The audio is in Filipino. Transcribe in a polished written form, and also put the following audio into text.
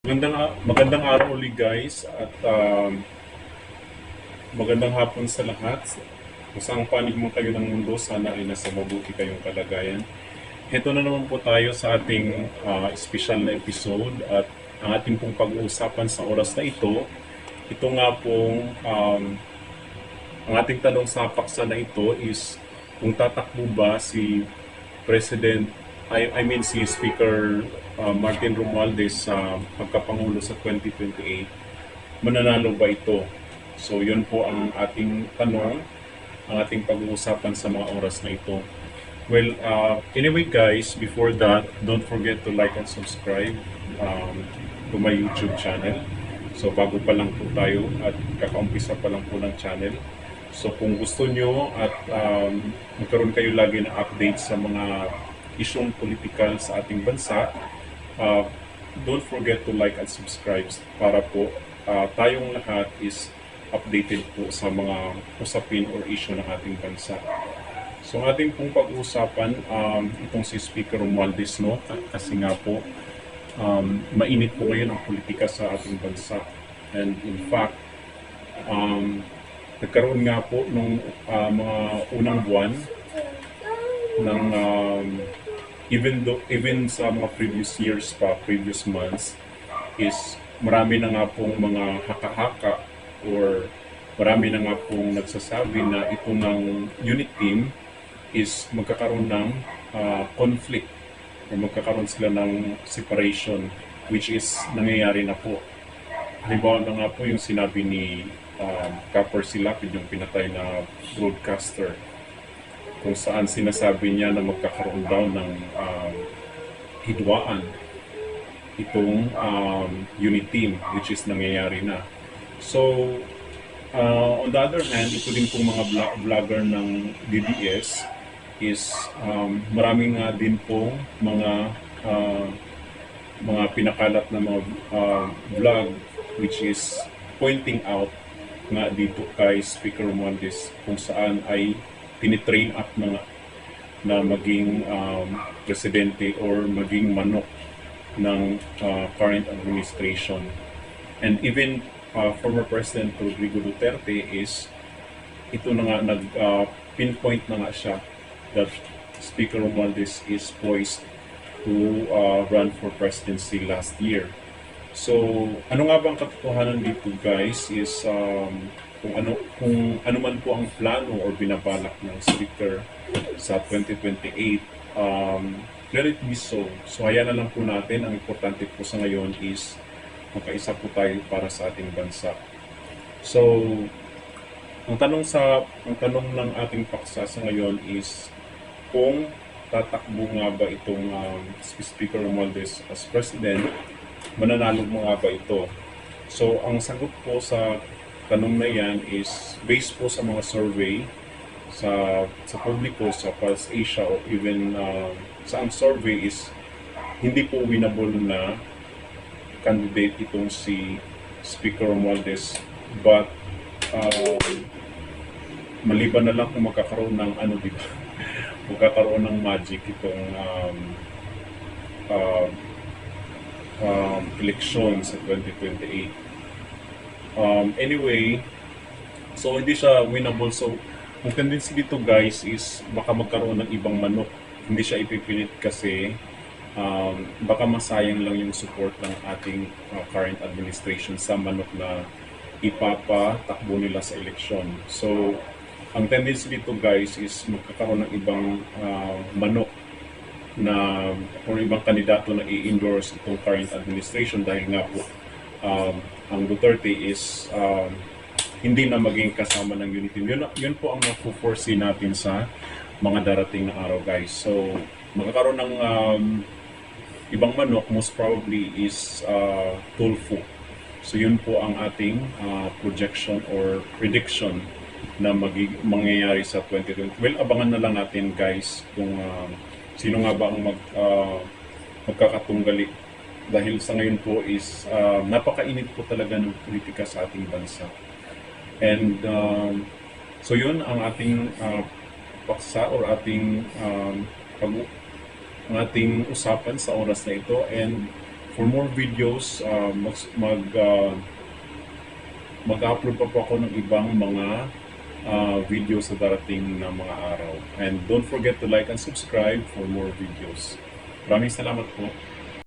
Magandang araw ulit guys at magandang hapon sa lahat. Kung saan panig mo kayo ng mundo, sana ay nasa mabuti kayong kalagayan. Ito na naman po tayo sa ating special na episode at ang ating pong pag-uusapan sa oras na ito nga pong ang ating tanong sa paksa na ito is kung tatakbo ba si President, I mean si Speaker Martin Romualdez sa pagkapangulo sa 2028, mananalo ba ito? So yun po ang ating tanong, ang ating pag-uusapan sa mga oras na ito. Well, anyway guys, before that, don't forget to like and subscribe to my YouTube channel. So bago pa lang po tayo at kakaumpisa pa lang po ng channel. So kung gusto nyo at magkaroon kayo lagi ng update sa mga isyong politikal sa ating bansa, don't forget to like and subscribe para po tayong lahat is updated po sa mga usapin or issue ng ating bansa. So ating pong pag-uusapan itong si Speaker Romualdez, no? Kasi nga po mainit po ngayon ang politika sa ating bansa. And in fact, nagkaroon nga po nung mga unang buwan ng even sa mga previous years pa, previous months, is marami na nga pong mga haka-haka or marami na nga pong nagsasabi na ito ng unit team is magkakaroon ng conflict o magkakaroon sila ng separation, which is nangyayari na po. Halimbawa na nga po yung sinabi ni Kapor Silapid, yung pinatay na broadcaster, kung saan sinasabi niya na magkakaroon daw ng hidwaan itong unit team, which is nangyayari na. So, on the other hand, ito din pong mga vlogger ng DDS is maraming nga din pong mga pinakalat na mga vlog which is pointing out nga dito kay Speaker Romualdez kung saan ay tinitrain up na maging presidente or maging manok ng current administration. And even former President Rodrigo Duterte is ito na nga pinpoint na nga siya that Speaker Romualdez is poised to run for presidency last year. So, ano nga bang katotohanan dito guys is kung ano man po ang plano or binabalak ng speaker sa 2028, let it be so. So, hayaan na lang po natin. Ang importante po sa ngayon is magkaisa po tayo para sa ating bansa. So, ang tanong ng ating paksa sa ngayon is kung tatakbo nga ba itong Speaker Romualdez as President, mananalo mo nga ba ito? So, ang sagot po sa tanong na yan is based po sa mga survey sa publiko, sa Pulse Asia o even sa ang survey is hindi po winnable na candidate itong si Speaker Romualdez, but maliban na lang kung magkakaroon ng diba? Magkakaroon ng magic itong election sa 2028. Anyway, so hindi siya winnable. So, ang tendency dito guys is baka magkaroon ng ibang manok. Hindi siya ipipilit kasi baka masayang lang yung support ng ating current administration sa manok na ipapatakbo nila sa eleksyon. So, ang tendency dito guys is magkakaroon ng ibang manok na or ibang kandidato na i-endorse itong current administration dahil nga po ang Duterte is hindi na maging kasama ng unity. Yun po ang mapo-foresee natin sa mga darating na araw guys. So magkakaroon ng ibang manok, most probably is Tulfo. So yun po ang ating projection or prediction na mangyayari sa 2020. Well, abangan na lang natin guys kung sino nga ba ang magkakatunggali dahil sa ngayon po is napakainit po talaga ng politika sa ating bansa. And so yun ang ating paksa or ating usapan sa oras na ito. And for more videos, mag-upload pa po ako ng ibang mga videos sa darating na mga araw. And don't forget to like and subscribe for more videos. Maraming salamat po.